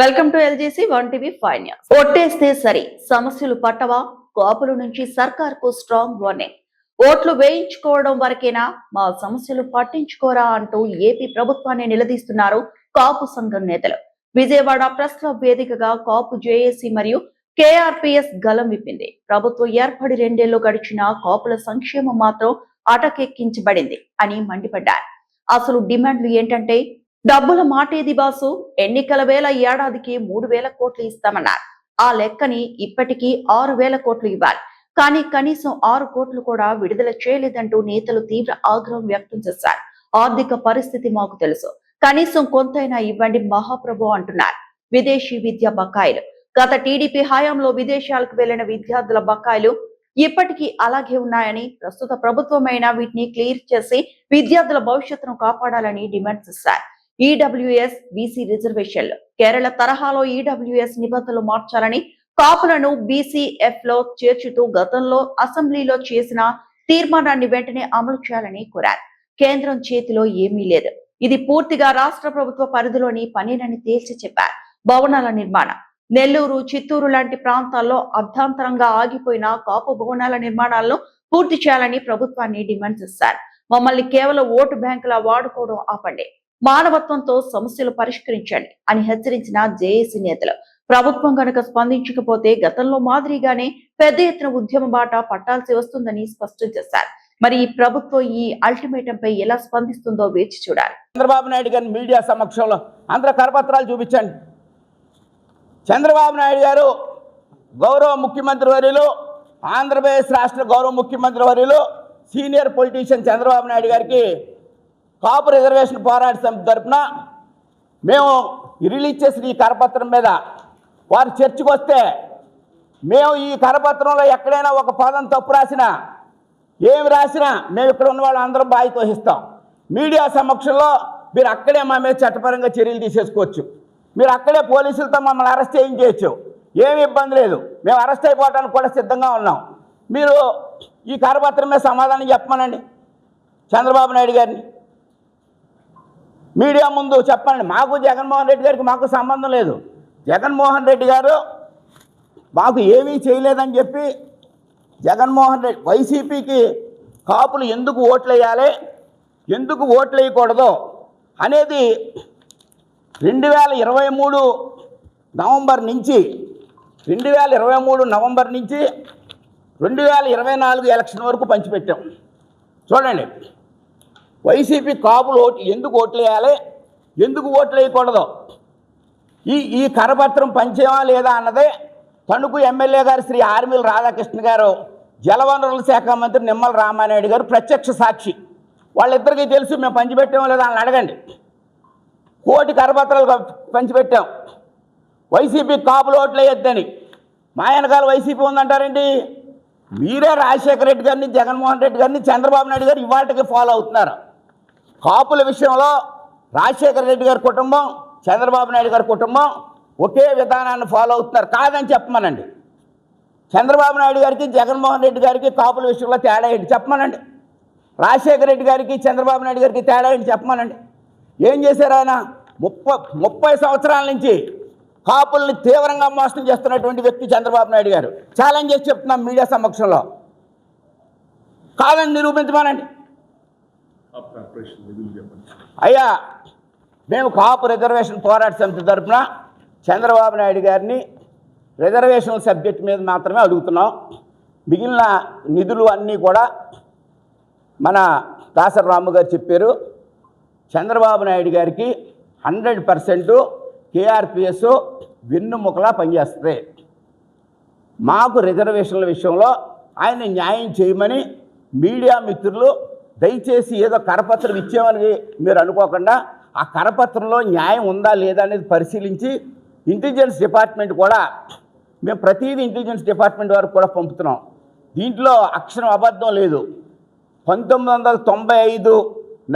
Welcome to LGC 1 TV 5 news. ఓటేస్తే సరి సమస్యలు పట్టవా? కాపుల నుంచి సర్కార్కు స్ట్రాంగ్ వార్నింగ్. ఓట్లు వేయించుకోవడం వరకేనా, మా సమస్యలు పట్టించుకోరా అంటూ ఏపీ ప్రభుత్వాన్ని నిలదీస్తున్నారు కాపు సంఘం నేతలు. విజయవాడ ప్రెస్ క్లబ్ వేదికగా కాపు జేఏసీ మరియు కేఆర్పీఎస్ గలం విప్పింది. ప్రభుత్వం ఏర్పడి 2 ఏళ్లు గడిచిన కాపుల సంక్షేమం మాత్రం అటకెక్కించబడింది అని మండిపడ్డారు. అసలు డిమాండ్లు ఏంటంటే, డబ్బుల మాటేది బాసు, ఎన్నికల వేళ ఏడాదికి 3,000 కోట్లు ఇస్తామన్నారు. ఆ లెక్కని ఇప్పటికీ 6,000 కోట్లు ఇవ్వాలి, కానీ కనీసం 6 కోట్లు కూడా విడుదల చేయలేదంటూ నేతలు తీవ్ర ఆగ్రహం వ్యక్తం చేశారు. ఆర్థిక పరిస్థితి మాకు తెలుసు, కనీసం కొంతైనా ఇవ్వండి మహాప్రభు అంటున్నారు. విదేశీ విద్య బకాయిలు. గత టీడీపీ హయాంలో విదేశాలకు వెళ్లిన విద్యార్థుల బకాయిలు ఇప్పటికీ అలాగే ఉన్నాయని, ప్రస్తుత ప్రభుత్వమైనా వీటిని క్లియర్ చేసి విద్యార్థుల భవిష్యత్తును కాపాడాలని డిమాండ్ చేశారు. ఈడబ్ల్యూఎస్ బీసీ రిజర్వేషన్లు కేరళ తరహాలో ఈడబ్ల్యూఎస్ నిబంధనలు మార్చాలని, కాపులను బీసీఎఫ్ లో చేర్చుతూ గతంలో అసెంబ్లీలో చేసిన తీర్మానాన్ని వెంటనే అమలు చేయాలని కోరారు. కేంద్రం చేతిలో ఏమీ లేదు, ఇది పూర్తిగా రాష్ట్ర ప్రభుత్వ పరిధిలోని పనేనని తేల్చి చెప్పారు. భవనాల నిర్మాణం. నెల్లూరు, చిత్తూరు లాంటి ప్రాంతాల్లో అర్ధాంతరంగా ఆగిపోయిన కాపు భవనాల నిర్మాణాలను పూర్తి చేయాలని ప్రభుత్వాన్ని డిమాండ్ చేశారు. మమ్మల్ని కేవలం ఓటు బ్యాంకులా వాడుకోవడం ఆపండి, మానవత్వంతో సమస్యలు పరిష్కరించండి అని హెచ్చరించిన జేఏసీ నేతలు. ప్రభుత్వం కనుక స్పందించకపోతే గతంలో మాదిరిగానే పెద్ద ఎత్తున ఉద్యమ బాట పట్టాల్సి వస్తుందని స్పష్టం చేశారు. మరి ఈ ప్రభుత్వం ఈ అల్టిమేటం పై ఎలా స్పందిస్తుందో వేచి చూడాలి. చంద్రబాబు నాయుడు గారిని మీడియా సమక్షంలో అందరూ కరపత్రాలు చూపించండి. చంద్రబాబు నాయుడు గారు గౌరవ ముఖ్యమంత్రి వర్యులు, ఆంధ్రప్రదేశ్ రాష్ట్ర గౌరవ ముఖ్యమంత్రి వర్యులు, సీనియర్ పొలిటీషియన్ చంద్రబాబు నాయుడు గారికి కాపు రిజర్వేషన్ పోరాట సమితి తరఫున మేము రిలీజ్ చేసిన ఈ కరపత్రం మీద వారు చర్చకు వస్తే, మేము ఈ కరపత్రంలో ఎక్కడైనా ఒక పదం తప్పు రాసినా, ఏమి రాసినా మేము ఇక్కడ ఉన్న వాళ్ళు అందరం బాధ్యత వహిస్తాం. మీడియా సమక్షంలో మీరు అక్కడే మా మీద చట్టపరంగా చర్యలు తీసేసుకోవచ్చు. మీరు అక్కడే పోలీసులతో మమ్మల్ని అరెస్ట్ చేయించవచ్చు, ఏమి ఇబ్బంది లేదు. మేము అరెస్ట్ అయిపోవడానికి కూడా సిద్ధంగా ఉన్నాం. మీరు ఈ కరపత్రం మీద సమాధానం చెప్పమనండి చంద్రబాబు నాయుడు గారిని. మీడియా ముందు చెప్పండి. మాకు జగన్మోహన్ రెడ్డి గారికి మాకు సంబంధం లేదు. జగన్మోహన్ రెడ్డి గారు మాకు ఏమీ చేయలేదని చెప్పి జగన్మోహన్ రెడ్డి వైసీపీకి కాపులు ఎందుకు ఓట్లు వేయాలి, ఎందుకు ఓట్లు వేయకూడదు అనేది 2023 నవంబర్ నుంచి 2024 ఎలక్షన్ వరకు పంచిపెట్టాం. చూడండి, వైసీపీ కాపులు ఎందుకు ఓట్లు వేయాలి, ఎందుకు ఓట్లు వేయకూడదు, ఈ కరపత్రం పంచేమా లేదా అన్నదే తణుకు ఎమ్మెల్యే గారు శ్రీ ఆర్మిల్ రాధాకృష్ణ గారు, జలవనరుల శాఖ మంత్రి నిమ్మల రామానాయుడు గారు ప్రత్యక్ష సాక్షి. వాళ్ళిద్దరికీ తెలుసు మేము పంచిపెట్టామో లేదా అని అడగండి. 1 కోటి కరపత్రాలు పంచిపెట్టాం వైసీపీ కాపులు ఓట్లు వేయొద్దని. మా వెనకాల వైసీపీ ఉందంటారండి. మీరే రాజశేఖర రెడ్డి గారిని, జగన్మోహన్ రెడ్డి గారిని, చంద్రబాబు నాయుడు గారు ఇవాళకి ఫాలో అవుతున్నారు. కాపుల విషయంలో రాజశేఖర రెడ్డి గారి కుటుంబం, చంద్రబాబు నాయుడు గారి కుటుంబం ఒకే విధానాన్ని ఫాలో అవుతున్నారు. కాదని చెప్పమనండి. చంద్రబాబు నాయుడు గారికి, జగన్మోహన్ రెడ్డి గారికి కాపుల విషయంలో తేడా ఏంటి చెప్పమనండి. రాజశేఖర రెడ్డి గారికి, చంద్రబాబు నాయుడు గారికి తేడా ఏంటి చెప్పమనండి. ఏం చేశారు ఆయన? 30 సంవత్సరాల నుంచి కాపుల్ని తీవ్రంగా మోసం చేస్తున్నటువంటి వ్యక్తి చంద్రబాబు నాయుడు గారు. ఛాలెంజ్ చేసి చెప్తున్నాం మీడియా సమక్షంలో. కాదని నిరూపించమనండి. అయ్యా, మేము కాపు రిజర్వేషన్ పోరాట సమితి తరఫున చంద్రబాబు నాయుడు గారిని రిజర్వేషన్ల సబ్జెక్ట్ మీద మాత్రమే అడుగుతున్నాం. మిగిలిన నిధులు అన్నీ కూడా మన దాసరి రాము గారు చెప్పారు. చంద్రబాబు నాయుడు గారికి 100% కేఆర్పీఎస్ వెన్నుముకలా పనిచేస్తుంది. మాకు రిజర్వేషన్ల విషయంలో ఆయన న్యాయం చేయమని మీడియా మిత్రులు దయచేసి ఏదో కరపత్రం ఇచ్చామని మీరు అనుకోకుండా, ఆ కరపత్రంలో న్యాయం ఉందా లేదా అనేది పరిశీలించి ఇంటెలిజెన్స్ డిపార్ట్మెంట్ కూడా, మేము ప్రతిదీ ఇంటెలిజెన్స్ డిపార్ట్మెంట్ వరకు కూడా పంపుతున్నాం. దీంట్లో అక్షరం అబద్ధం లేదు. 1995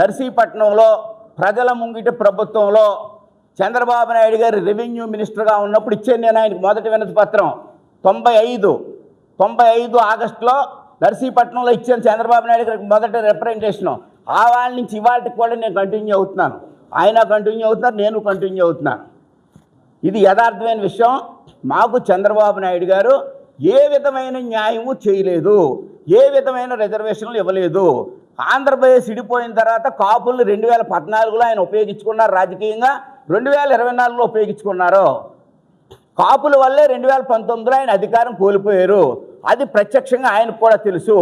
నర్సీపట్నంలో ప్రజల ముంగిట ప్రభుత్వంలో చంద్రబాబు నాయుడు గారు రెవెన్యూ మినిస్టర్గా ఉన్నప్పుడు ఇచ్చాను నేను ఆయనకు మొదటి వినతి పత్రం. 95 ఆగస్టులో నర్సీపట్నంలో ఇచ్చాను చంద్రబాబు నాయుడు గారికి మొదటి రిప్రజెంటేషను. ఆ వాళ్ళ నుంచి ఇవాళకి కూడా నేను కంటిన్యూ అవుతున్నాను. ఆయన కంటిన్యూ అవుతున్నారు, నేను కంటిన్యూ అవుతున్నాను. ఇది యథార్థమైన విషయం. మాకు చంద్రబాబు నాయుడు గారు ఏ విధమైన న్యాయము చేయలేదు, ఏ విధమైన రిజర్వేషన్లు ఇవ్వలేదు. ఆంధ్రప్రదేశ్ విడిపోయిన తర్వాత కాపుల్ని 2014లో ఆయన ఉపయోగించుకున్నారు రాజకీయంగా, 2024లో ఉపయోగించుకున్నారు. కాపుల వల్లే 2019లో ఆయన అధికారం కోల్పోయారు. అది ప్రత్యక్షంగా ఆయనకు కూడా తెలుసు.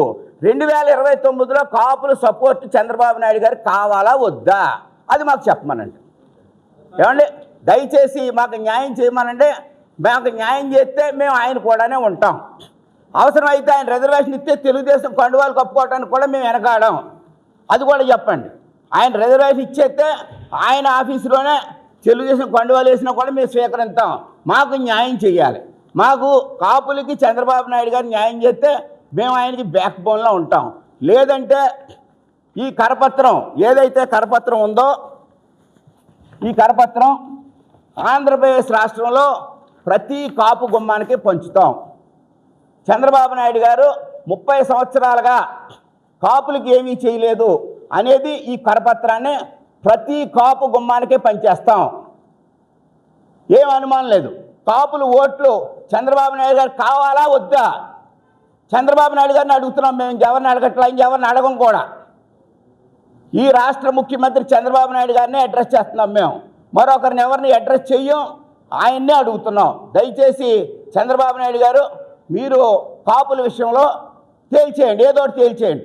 2029లో కాపుల సపోర్ట్ చంద్రబాబు నాయుడు గారికి కావాలా వద్దా అది మాకు చెప్పమనండి. ఏమండి, దయచేసి మాకు న్యాయం చేయమనండి. మాకు న్యాయం చేస్తే మేము ఆయన కూడానే ఉంటాం. అవసరమైతే ఆయన రిజర్వేషన్ ఇస్తే తెలుగుదేశం కండువాలు కప్పుకోవడానికి కూడా మేము వెనకాడం. అది కూడా చెప్పండి. ఆయన రిజర్వేషన్ ఇచ్చేస్తే ఆయన ఆఫీసులోనే తెలుగుదేశం కండువాలు వేసినా కూడా మేము స్వీకరిస్తాం. మాకు న్యాయం చేయాలి. మాకు కాపులకి చంద్రబాబు నాయుడు గారు న్యాయం చేస్తే మేము ఆయనకి బ్యాక్ బోన్లో ఉంటాం. లేదంటే ఈ కరపత్రం ఏదైతే కరపత్రం ఉందో ఈ కరపత్రం ఆంధ్రప్రదేశ్ రాష్ట్రంలో ప్రతి కాపు గుమ్మానికి పంచుతాం. చంద్రబాబు నాయుడు గారు 30 సంవత్సరాలుగా కాపులకి ఏమీ చేయలేదు అనేది ఈ కరపత్రాన్ని ప్రతి కాపు గుమ్మానికే పంచేస్తాం. ఏం అనుమానం లేదు. కాపులు ఓట్లు చంద్రబాబు నాయుడు గారు కావాలా వద్దా? చంద్రబాబు నాయుడు గారిని అడుగుతున్నాం. మేము ఇంకెవరిని అడగట్లా, ఇంకెవరిని అడగం కూడా. ఈ రాష్ట్ర ముఖ్యమంత్రి చంద్రబాబు నాయుడు గారిని అడ్రస్ చేస్తున్నాం. మేము మరొకరిని ఎవరిని అడ్రస్ చెయ్యం, ఆయన్నే అడుగుతున్నాం. దయచేసి చంద్రబాబు నాయుడు గారు మీరు కాపుల విషయంలో తేల్చేయండి, ఏదో ఒకటి తేల్చేయండి.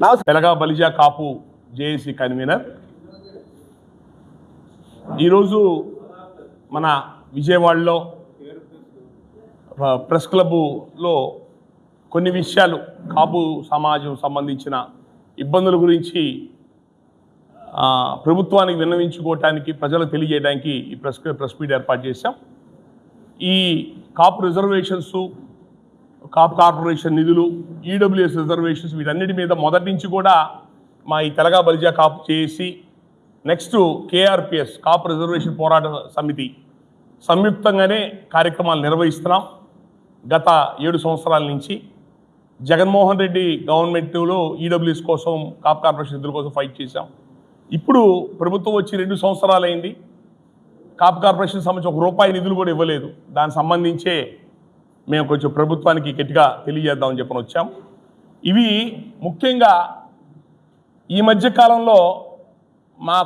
నమస్కారం. తెలగా బలిజా కాపు జేఏసీ కన్వీనర్. ఈరోజు మన విజయవాడలో ప్రెస్ క్లబ్లో కొన్ని విషయాలు కాపు సమాజం సంబంధించిన ఇబ్బందుల గురించి ప్రభుత్వానికి విన్నవించుకోవటానికి, ప్రజలకు తెలియజేయడానికి ఈ ప్రెస్ మీట్ ఏర్పాటు చేశాం. ఈ కాపు రిజర్వేషన్స్, కాపు కార్పొరేషన్ నిధులు, ఈడబ్ల్యూఎస్ రిజర్వేషన్స్ వీటన్నిటి మీద మొదటి నుంచి కూడా మా ఈ తెలగా బలిజా కాపు చేసి నెక్స్ట్ కేఆర్పిఎస్ కాపు రిజర్వేషన్ పోరాట సమితి సంయుక్తంగానే కార్యక్రమాలు నిర్వహిస్తున్నాం. గత 7 సంవత్సరాల నుంచి జగన్మోహన్ రెడ్డి గవర్నమెంట్లో ఈడబ్ల్యూఎస్ కోసం, కాపు కార్పొరేషన్ నిధుల కోసం ఫైట్ చేశాం. ఇప్పుడు ప్రభుత్వం వచ్చి 2 సంవత్సరాలు అయింది. కాపు కార్పొరేషన్ సంబంధించి ₹1 నిధులు కూడా ఇవ్వలేదు. దానికి సంబంధించే మేము కొంచెం ప్రభుత్వానికి గట్టిగా తెలియజేద్దామని చెప్పని వచ్చాం. ఇవి ముఖ్యంగా ఈ మధ్య కాలంలో మా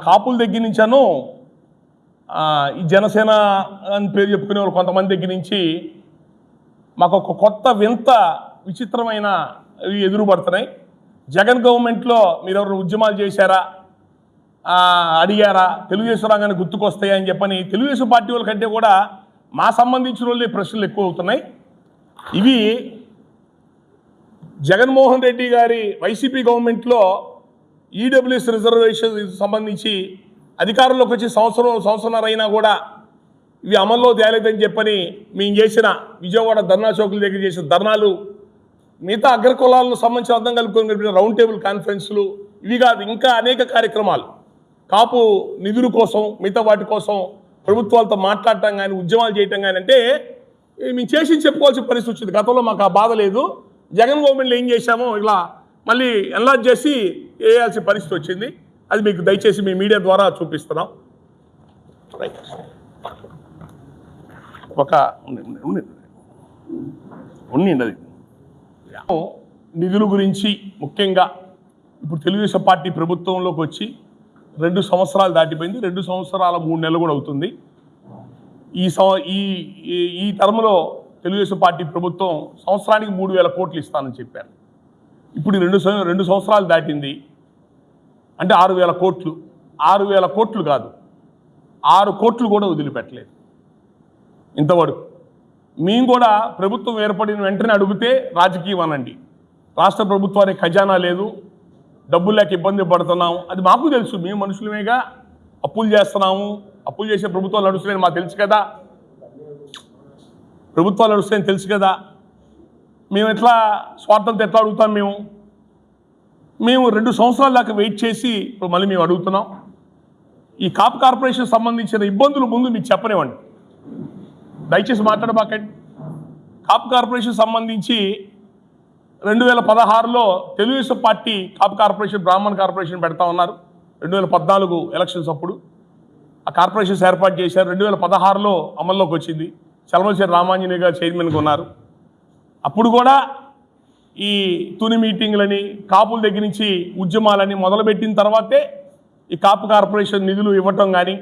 కాపుల దగ్గర నుంచాను ఈ జనసేన అని పేరు చెప్పుకునే వాళ్ళు కొంతమంది దగ్గర నుంచి మాకు ఒక కొత్త వింత విచిత్రమైన ఎదురుపడుతున్నాయి. జగన్ గవర్నమెంట్లో మీరెవరు ఉద్యమాలు చేశారా, అడిగారా, తెలుగుదేశం రంగాన్ని గుర్తుకొస్తాయా అని చెప్పని తెలుగుదేశం పార్టీ వాళ్ళ కంటే కూడా మా సంబంధించిన వాళ్ళే ప్రశ్నలు ఎక్కువ అవుతున్నాయి. ఇవి జగన్మోహన్ రెడ్డి గారి వైసీపీ గవర్నమెంట్లో ఈడబ్ల్యూఎస్ రిజర్వేషన్ సంబంధించి అధికారంలోకి వచ్చి సంవత్సరంన్నర అయినా కూడా ఇవి అమల్లో తేలేదని చెప్పని మేము చేసిన విజయవాడ ధర్నా చౌకుల దగ్గర చేసిన ధర్నాలు, మిగతా అగ్రకులాలకు సంబంధించిన అర్థం కలుపుకొని రౌండ్ టేబుల్ కాన్ఫరెన్స్లు, ఇవి కాదు ఇంకా అనేక కార్యక్రమాలు కాపు నిధుల కోసం, మిగతా వాటి కోసం ప్రభుత్వాలతో మాట్లాడటం కానీ, ఉద్యమాలు చేయటం కానీ అంటే మేము చేసి చెప్పుకోవాల్సిన పరిస్థితి వచ్చింది. గతంలో మాకు ఆ బాధ లేదు. జగన్ గవర్నమెంట్లో ఏం చేశామో ఇలా మళ్ళీ ఎన్లార్జ్ చేసి వేయాల్సిన పరిస్థితి వచ్చింది. అది మీకు దయచేసి మీ మీడియా ద్వారా చూపిస్తున్నాం. ఒక ఉండండి అది నిధుల గురించి ముఖ్యంగా ఇప్పుడు తెలుగుదేశం పార్టీ ప్రభుత్వంలోకి వచ్చి 2 సంవత్సరాలు దాటిపోయింది. 2 సంవత్సరాల 3 నెలలు కూడా అవుతుంది. ఈ టర్మ్లో తెలుగుదేశం పార్టీ ప్రభుత్వం సంవత్సరానికి 3,000 కోట్లు ఇస్తానని చెప్పారు. ఇప్పుడు 2 సంవత్సరాలు దాటింది అంటే 6,000 కోట్లు. 6,000 కోట్లు కాదు, 6 కోట్లు కూడా వదిలిపెట్టలేదు ఇంతవరకు. మేము కూడా ప్రభుత్వం ఏర్పడిన వెంటనే అడిగితే రాజకీయం అనండి, రాష్ట్ర ప్రభుత్వానికి ఖజానా లేదు, డబ్బులు లేక ఇబ్బంది పడుతున్నాము, అది మాకు తెలుసు. మేము మనుషులమేగా, అప్పులు చేస్తున్నాము, అప్పులు చేసే ప్రభుత్వాలు నడుస్తున్నాయని మాకు తెలుసు కదా, ప్రభుత్వాలు నడుస్తాయని తెలుసు కదా. మేము ఎట్లా స్వార్థంతో ఎట్లా అడుగుతాం? మేము 2 సంవత్సరాల దాకా వెయిట్ చేసి ఇప్పుడు మళ్ళీ మేము అడుగుతున్నాం. ఈ కాపు కార్పొరేషన్ సంబంధించిన ఇబ్బందులు ముందు మీకు చెప్పనివ్వండి, దయచేసి మాట్లాడబాకండి. కాపు కార్పొరేషన్ సంబంధించి 2016లో తెలుగుదేశం పార్టీ కాపు కార్పొరేషన్, బ్రాహ్మణ్ కార్పొరేషన్ పెడతా ఉన్నారు. 2014 ఎలక్షన్స్ అప్పుడు ఆ కార్పొరేషన్స్ ఏర్పాటు చేశారు. 2016లో అమల్లోకి వచ్చింది. చలమలశెట్టి రామాంజనేయ గారు చైర్మన్గా ఉన్నారు. అప్పుడు కూడా ఈ తుని మీటింగ్లని కాపుల దగ్గర నుంచి ఉద్యమాలని మొదలుపెట్టిన తర్వాతే ఈ కాపు కార్పొరేషన్ నిధులు ఇవ్వటం కానీ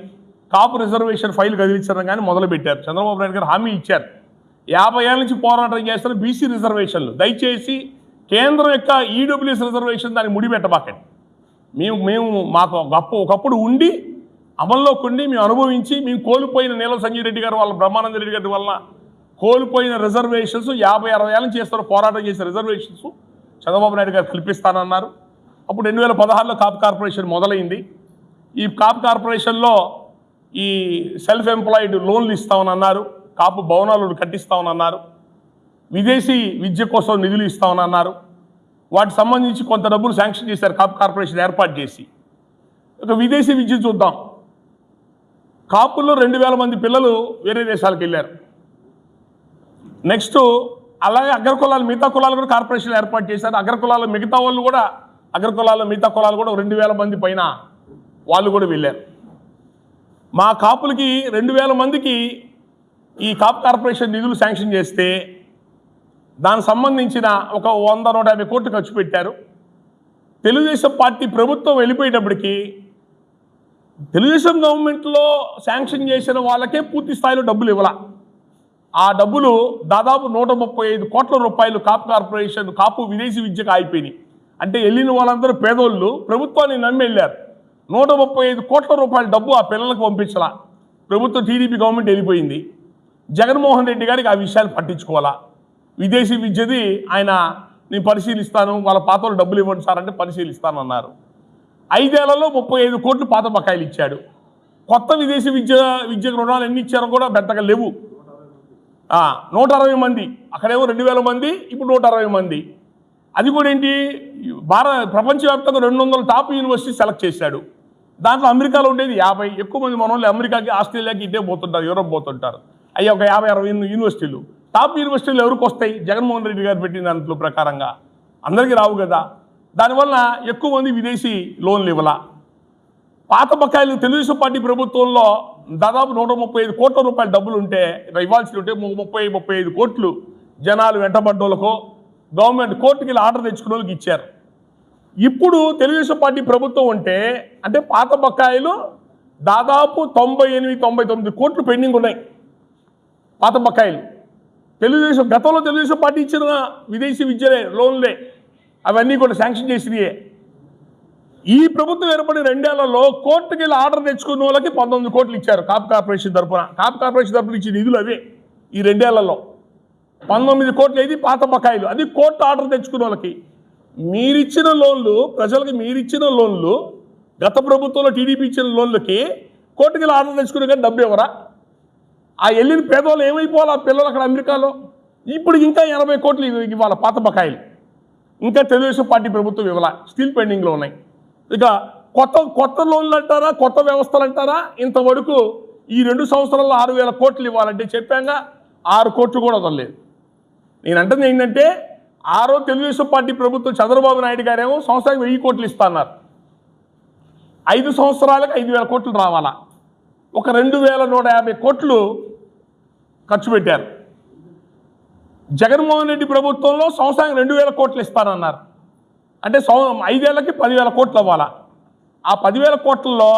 కాపు రిజర్వేషన్ ఫైల్ కదిలించడం కానీ మొదలుపెట్టారు. చంద్రబాబు నాయుడు గారు హామీ ఇచ్చారు. 50 ఏళ్ళ నుంచి పోరాటం చేస్తారు బీసీ రిజర్వేషన్లు. దయచేసి కేంద్రం యొక్క ఈడబ్ల్యూఎస్ రిజర్వేషన్ దాన్ని ముడిపెట్టబాకండి. మాకు ఒకప్పుడు ఉండి అమల్లోకి ఉండి మేము అనుభవించి మేము కోల్పోయిన నీలం సంజయ్ రెడ్డి గారు వాళ్ళ బ్రహ్మానంద రెడ్డి గారి వలన కోల్పోయిన రిజర్వేషన్స్ 50-60 ఏళ్ళ నుంచి చేస్తారు పోరాటం చేసే రిజర్వేషన్స్ చంద్రబాబు నాయుడు గారు కల్పిస్తానన్నారు. అప్పుడు 2016లో కాపు కార్పొరేషన్ మొదలైంది. ఈ కాపు కార్పొరేషన్లో ఈ సెల్ఫ్ ఎంప్లాయిడ్ లోన్లు ఇస్తామని అన్నారు. కాపు భవనాలు కట్టిస్తామని అన్నారు. విదేశీ విద్య కోసం నిధులు ఇస్తామని అన్నారు. వాటికి సంబంధించి కొంత డబ్బులు శాంక్షన్ చేశారు కాపు కార్పొరేషన్ ఏర్పాటు చేసి. ఒక విదేశీ విద్య చూద్దాం. కాపుల్లో 2000 మంది పిల్లలు వేరే దేశాలకు వెళ్ళారు. నెక్స్ట్ అలాగే అగ్రకులాలు మిగతా కులాలు కూడా కార్పొరేషన్ ఏర్పాటు చేశారు. అగ్రకులాలు మిగతా వాళ్ళు కూడా అగ్రకులాలు మిగతా కులాలు కూడా 2000 మంది పైన వాళ్ళు కూడా వెళ్ళారు. మా కాపులకి 2000 మందికి ఈ కాపు కార్పొరేషన్ నిధులు శాంక్షన్ చేస్తే దానికి సంబంధించిన ఒక 100-150 కోట్లు ఖర్చు పెట్టారు. తెలుగుదేశం పార్టీ ప్రభుత్వం వెళ్ళిపోయేటప్పటికి తెలుగుదేశం గవర్నమెంట్లో శాంక్షన్ చేసిన వాళ్ళకే పూర్తి స్థాయిలో డబ్బులు ఇవ్వాల. ఆ డబ్బులు దాదాపు 135 కోట్ల రూపాయలు కాపు కార్పొరేషన్ కాపు విదేశీ విద్యకు అయిపోయినాయి. అంటే వెళ్ళిన వాళ్ళందరూ పేదోళ్ళు ప్రభుత్వాన్ని నమ్మి వెళ్ళారు. 135 కోట్ల రూపాయల డబ్బు ఆ పిల్లలకు పంపించాల. ప్రభుత్వం టీడీపీ గవర్నమెంట్ వెళ్ళిపోయింది. జగన్మోహన్ రెడ్డి గారికి ఆ విషయాలు పట్టించుకోవాలా. విదేశీ విద్యది ఆయన నేను పరిశీలిస్తాను, వాళ్ళ పాత వాళ్ళు డబ్బులు ఇవ్వండి సార్ అంటే పరిశీలిస్తాను అన్నారు. 5 ఏళ్లలో 35 కోట్లు పాత బకాయిలు ఇచ్చాడు. కొత్త విదేశీ విద్యకు రుణాలు ఎన్ని ఇచ్చారో కూడా పెద్దగా లేవు. 160 మంది, అక్కడేమో 2000 మంది, ఇప్పుడు 160 మంది. అది కూడా ఏంటి, ప్రపంచవ్యాప్తంగా 200 టాప్ యూనివర్సిటీ సెలెక్ట్ చేశాడు. దాంట్లో అమెరికాలో ఉండేది 50. ఎక్కువ మంది మన వాళ్ళు అమెరికాకి ఆస్ట్రేలియాకి ఇటే పోతుంటారు, యూరోప్ పోతుంటారు. అయ్యి ఒక 50-60 యూనివర్సిటీలు. టాప్ యూనివర్సిటీలు ఎవరికి వస్తాయి? జగన్మోహన్ రెడ్డి గారు పెట్టిన దాంట్లో ప్రకారంగా అందరికీ రావు కదా. దానివల్ల ఎక్కువ మంది విదేశీ లోన్లు ఇవ్వాల. పాత బకాయిలు తెలుగుదేశం పార్టీ ప్రభుత్వంలో దాదాపు 135 కోట్ల రూపాయల డబ్బులు ఉంటే ఇవ్వాల్సి ఉంటే 30-35 కోట్లు జనాలు వెంటబడ్డోళ్ళకో గవర్నమెంట్ కోర్టుకి వెళ్ళి ఆర్డర్ తెచ్చుకున్న వాళ్ళకి ఇచ్చారు. ఇప్పుడు తెలుగుదేశం పార్టీ ప్రభుత్వం అంటే పాత బకాయిలు దాదాపు 98-99 కోట్లు పెండింగ్ ఉన్నాయి. పాత బకాయిలు గతంలో తెలుగుదేశం పార్టీ ఇచ్చిన విదేశీ విద్యలే లోన్లే అవన్నీ కూడా శాంక్షన్ చేసినాయే. ఈ ప్రభుత్వం ఏర్పడిన 2 ఏళ్లలో కోర్టుకి వెళ్ళి ఆర్డర్ తెచ్చుకున్న వాళ్ళకి 19 కోట్లు ఇచ్చారు కాపు కార్పొరేషన్ తరఫున. కాపు కార్పొరేషన్ తరఫున ఇచ్చిన నిధులు అవే. ఈ 2 ఏళ్లలో 19 కోట్లు ఇది పాత బకాయిలు. అది కోర్టు ఆర్డర్ తెచ్చుకున్న వాళ్ళకి. మీరిచ్చిన లోన్లు, ప్రజలకు మీరిచ్చిన లోన్లు, గత ప్రభుత్వంలో టీడీపీ ఇచ్చిన లోన్లకి కోర్టుకి వెళ్ళి ఆర్డర్ తెచ్చుకునే కానీ డబ్బు ఎవరా? ఆ వెళ్ళిన పేదవాళ్ళు ఏమైపోవాలి? ఆ పిల్లలు అక్కడ అమెరికాలో. ఇప్పుడు ఇంకా 80 కోట్లు ఇవ్వాలి పాత బకాయిలు. ఇంకా తెలుగుదేశం పార్టీ ప్రభుత్వం ఇవ్వాల, స్టిల్ పెండింగ్లో ఉన్నాయి. ఇక కొత్త లోన్లు అంటారా, కొత్త వ్యవస్థలు అంటారా, ఇంతవరకు ఈ 2 సంవత్సరాల్లో 6,000 కోట్లు ఇవ్వాలంటే చెప్పాక 6 కోట్లు కూడా వదలలేదు. నేను అంటుంది ఏంటంటే తెలుగుదేశం పార్టీ ప్రభుత్వం చంద్రబాబు నాయుడు గారేమో సంవత్సరానికి 1000 కోట్లు ఇస్తున్నారు. 5 సంవత్సరాలకు 5,000 కోట్లు రావాలా. ఒక 2,150 కోట్లు ఖర్చు పెట్టారు. జగన్మోహన్ రెడ్డి ప్రభుత్వంలో సంవత్సరానికి 2,000 కోట్లు ఇస్తానన్నారు. అంటే 5 ఏళ్ళకి 10,000 కోట్లు అవ్వాలా. ఆ 10,000 కోట్లలో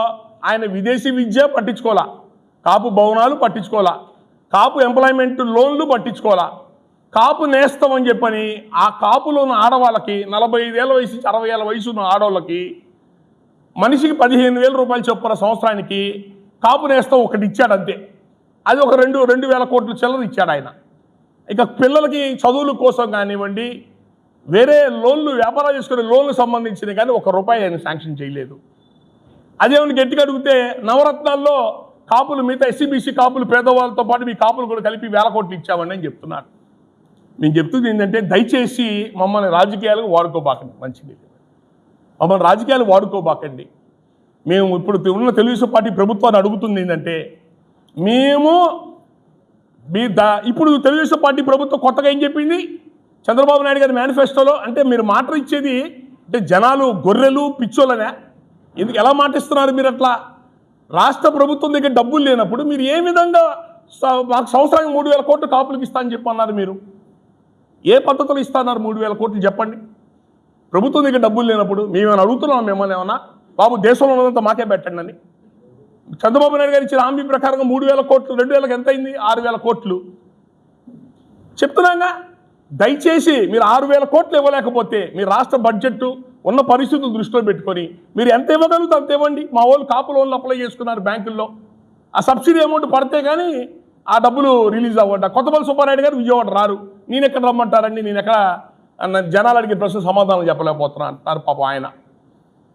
ఆయన విదేశీ విద్య పట్టించుకోవాలా, కాపు భవనాలు పట్టించుకోవాలా, కాపు ఎంప్లాయ్మెంట్ లోన్లు పట్టించుకోవాలా, కాపు నేస్తం అని చెప్పని ఆ కాపులో ఉన్న ఆడవాళ్ళకి 45 ఏళ్ళ వయసు నుంచి 60 ఏళ్ళ వయసు ఉన్న ఆడవాళ్ళకి మనిషికి 15,000 రూపాయలు చొప్పున సంవత్సరానికి కాపు నేస్తం ఒకటి ఇచ్చాడు అంతే. అది ఒక 2,000 కోట్లు చిల్లర ఇచ్చాడు ఆయన. ఇక పిల్లలకి చదువుల కోసం కానివ్వండి, వేరే లోన్లు వ్యాపారాలు చేసుకునే లోన్లు సంబంధించిన కానీ ₹1 ఆయన శాంక్షన్ చేయలేదు. అదేమని గట్టిగా అడిగితే నవరత్నాల్లో కాపులు మిగతా ఎస్సీబీసీ కాపులు పేదవాళ్ళతో పాటు మీ కాపులు కూడా కలిపి 1,000 కోట్లు ఇచ్చామని అని చెప్తున్నారు. నేను చెప్తుంది ఏంటంటే దయచేసి మమ్మల్ని రాజకీయాలకు వాడుకోబాకండి. మంచిది, మమ్మల్ని రాజకీయాలు వాడుకోబాకండి. మేము ఇప్పుడు ఉన్న తెలుగుదేశం పార్టీ ప్రభుత్వాన్ని అడుగుతుంది ఏంటంటే ఇప్పుడు తెలుగుదేశం పార్టీ ప్రభుత్వం కొత్తగా ఏం చెప్పింది చంద్రబాబు నాయుడు గారి మేనిఫెస్టోలో, అంటే మీరు మాట ఇచ్చేది అంటే జనాలు గొర్రెలు పిచ్చోళ్ళనే ఎందుకు ఎలా మాట ఇస్తున్నారు మీరు? అట్లా రాష్ట్ర ప్రభుత్వం దగ్గర డబ్బులు లేనప్పుడు మీరు ఏ విధంగా మాకు సంవత్సరానికి 3,000 కోట్లు కాపులకు ఇస్తా అని చెప్పి అన్నారు? మీరు ఏ పద్ధతిలో ఇస్తున్నారు 3,000 కోట్లు చెప్పండి? ప్రభుత్వం దగ్గర డబ్బులు లేనప్పుడు మేమేమైనా అడుగుతున్నాం? మిమ్మల్ని ఏమన్నా బాబు దేశంలో ఉన్నదంతా మాకే పెట్టండి అని? చంద్రబాబు నాయుడు గారు ఇచ్చిన హామీ ప్రకారంగా 3,000 కోట్లు 2,000కి ఎంత అయింది? 6,000 కోట్లు చెప్తున్నాగా. దయచేసి మీరు 6,000 కోట్లు ఇవ్వలేకపోతే మీ రాష్ట్ర బడ్జెట్ ఉన్న పరిస్థితులు దృష్టిలో పెట్టుకొని మీరు ఎంత ఇవ్వగలుగుతా అంత ఇవ్వండి. మా వాళ్ళు కాపు లోన్లు అప్లై చేసుకున్నారు బ్యాంకుల్లో, ఆ సబ్సిడీ అమౌంట్ పడితే కానీ ఆ డబ్బులు రిలీజ్ అవ్వట. కొత్తపల్లి సుబ్బారెడ్డి గారు విజయవాడ రారు, నేను ఎక్కడ రమ్మంటారండి, నేను ఎక్కడ జనాలు అడిగే ప్రశ్న సమాధానం చెప్పలేకపోతున్నా అంటారు పాపం ఆయన.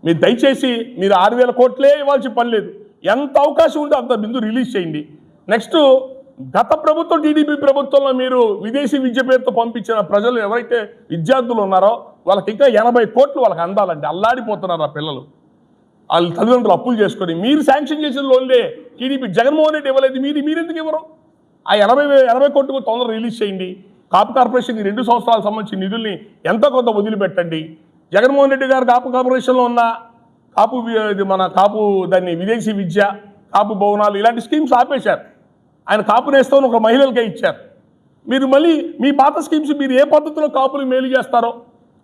మీరు దయచేసి మీరు 6,000 కోట్లే ఇవ్వాల్సిన పని లేదు, ఎంత అవకాశం ఉంటే అంత బిందు రిలీజ్ చేయండి. నెక్స్ట్, గత ప్రభుత్వం టీడీపీ ప్రభుత్వంలో మీరు విదేశీ విద్య పేరుతో పంపించిన ప్రజలు ఎవరైతే విద్యార్థులు ఉన్నారో వాళ్ళకి ఇంకా 80 కోట్లు వాళ్ళకి అందాలంటే అల్లాడిపోతున్నారు ఆ పిల్లలు. వాళ్ళ తల్లిదండ్రులు అప్పులు చేసుకొని మీరు శాంక్షన్ చేసిన లోన్లే టీడీపీ జగన్మోహన్ రెడ్డి ఇవ్వలేదు, మీరు ఎందుకు ఇవ్వరు? ఆ 80 కోట్లు తొందరగా రిలీజ్ చేయండి. కాపు కార్పొరేషన్కి 2 సంవత్సరాలకు సంబంధించిన నిధుల్ని ఎంతో కొంత వదిలిపెట్టండి. జగన్మోహన్ రెడ్డి గారు కాపు కార్పొరేషన్లో ఉన్న కాపు దాన్ని విదేశీ విద్య, కాపు భవనాలు ఇలాంటి స్కీమ్స్ ఆపేశారు. ఆయన కాపు నేస్తామని ఒక మహిళలకే ఇచ్చారు. మీరు మళ్ళీ మీ పాత స్కీమ్స్ మీరు ఏ పద్ధతిలో కాపులకు మేలు చేస్తారో,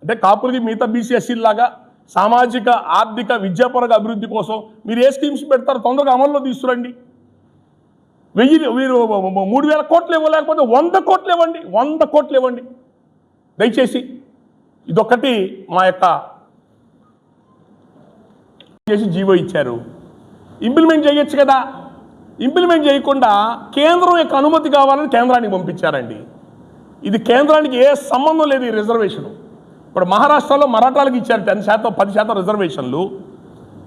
అంటే కాపులకి మిగతా బీసీఎస్సీలాగా సామాజిక ఆర్థిక విద్యాపరంగా అభివృద్ధి కోసం మీరు ఏ స్కీమ్స్ పెడతారో తొందరగా అమల్లో తీసుకురండి. మీరు 3,000 కోట్లు ఇవ్వలేకపోతే 100 కోట్లు ఇవ్వండి, 100 కోట్లు ఇవ్వండి దయచేసి. ఇదొక్కటి మా యొక్క చేసి జీవో ఇచ్చారు, ఇంప్లిమెంట్ చేయొచ్చు కదా. ఇంప్లిమెంట్ చేయకుండా కేంద్రం యొక్క అనుమతి కావాలని కేంద్రానికి పంపించారండి. ఇది కేంద్రానికి ఏ సంబంధం లేదు ఈ రిజర్వేషన్. ఇప్పుడు మహారాష్ట్రలో మరాఠాలకు ఇచ్చారు 10% రిజర్వేషన్లు,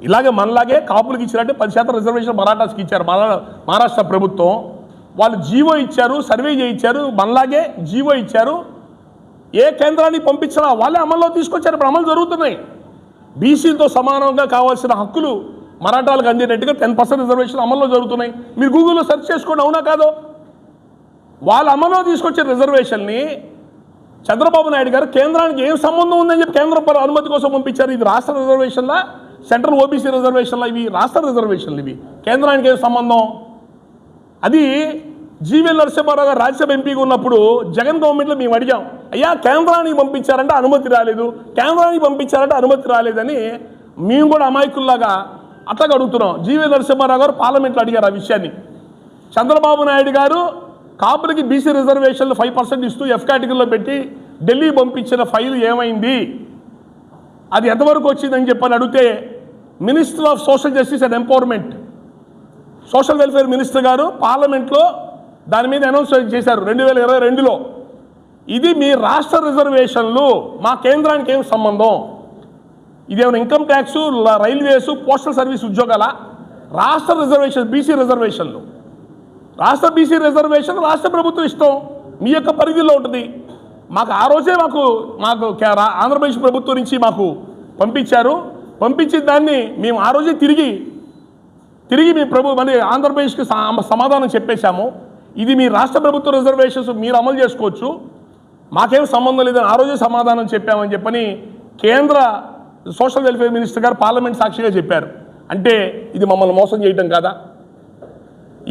ఇలాగే మనలాగే కాపులకు ఇచ్చారంటే 10% రిజర్వేషన్ మరాఠాస్కి ఇచ్చారు మహారాష్ట్ర ప్రభుత్వం. వాళ్ళు జీవో ఇచ్చారు, సర్వే చేయించారు, మనలాగే జీవో ఇచ్చారు. ఏ కేంద్రానికి పంపించినా వాళ్ళే అమల్లో తీసుకొచ్చారు. ఇప్పుడు అమలు జరుగుతున్నాయి. బీసీలతో సమానంగా కావాల్సిన హక్కులు మరాఠాలకు అందేటట్టుగా 10% రిజర్వేషన్ అమల్లో జరుగుతున్నాయి. మీరు గూగుల్లో సెర్చ్ చేసుకోండి, అవునా కాదో. వాళ్ళు అమల్లో తీసుకొచ్చే రిజర్వేషన్ని చంద్రబాబు నాయుడు గారు కేంద్రానికి ఏం సంబంధం ఉందని చెప్పి కేంద్ర అనుమతి కోసం పంపించారు. ఇది రాష్ట్ర రిజర్వేషన్లా, సెంట్రల్ ఓబీసీ రిజర్వేషన్లా? ఇవి రాష్ట్ర రిజర్వేషన్లు, ఇవి కేంద్రానికి ఏం సంబంధం? అది జీవీఎల్ నరసింహారావు గారు రాజ్యసభ ఎంపీగా ఉన్నప్పుడు జగన్ గవర్నమెంట్లో మేము అడిగాం, అయ్యా కేంద్రానికి పంపించారంటే అనుమతి రాలేదు, కేంద్రానికి పంపించారంటే అనుమతి రాలేదని మేము కూడా అమాయకుల్లాగా అట్లాగా అడుగుతున్నాం. జీవీఎల్ నరసింహారావు గారు పార్లమెంట్లో అడిగారు ఆ విషయాన్ని. చంద్రబాబు నాయుడు గారు కాపులకి బీసీ రిజర్వేషన్లు 5% ఇస్తూ ఎఫ్ కేటగిరీలో పెట్టి ఢిల్లీ పంపించిన ఫైల్ ఏమైంది, అది ఎంతవరకు వచ్చిందని చెప్పని అడిగితే minister of social justice and empowerment, social welfare minister గారు పార్లమెంట్లో దాని మీద అనౌన్స్ చేశారు 2022లో. ఇది మీ రాష్ట్ర రిజర్వేషన్లు, మా కేంద్రానికి ఏం సంబంధం? ఇదేమైనా income tax, railways, postal service ఉద్యోగాల? రాష్ట్ర రిజర్వేషన్, బీసీ రిజర్వేషన్లు, రాష్ట్ర బీసీ రిజర్వేషన్ రాష్ట్ర ప్రభుత్వం ఇష్టం, మీ యొక్క పరిధిలో ఉంటుంది. మాకు ఆ రోజే మాకు ఆంధ్రప్రదేశ్ ప్రభుత్వం నుంచి మాకు పంపించారు. పంపించిన దాన్ని మేము ఆ రోజే తిరిగి మీ మన ఆంధ్రప్రదేశ్కి సమాధానం చెప్పేశాము. ఇది మీ రాష్ట్ర ప్రభుత్వ రిజర్వేషన్స్ మీరు అమలు చేసుకోవచ్చు, మాకేం సంబంధం లేదని ఆ రోజే సమాధానం చెప్పామని చెప్పని కేంద్ర సోషల్ వెల్ఫేర్ మినిస్టర్ గారు పార్లమెంట్ సాక్షిగా చెప్పారు. అంటే ఇది మమ్మల్ని మోసం చేయటం కాదా?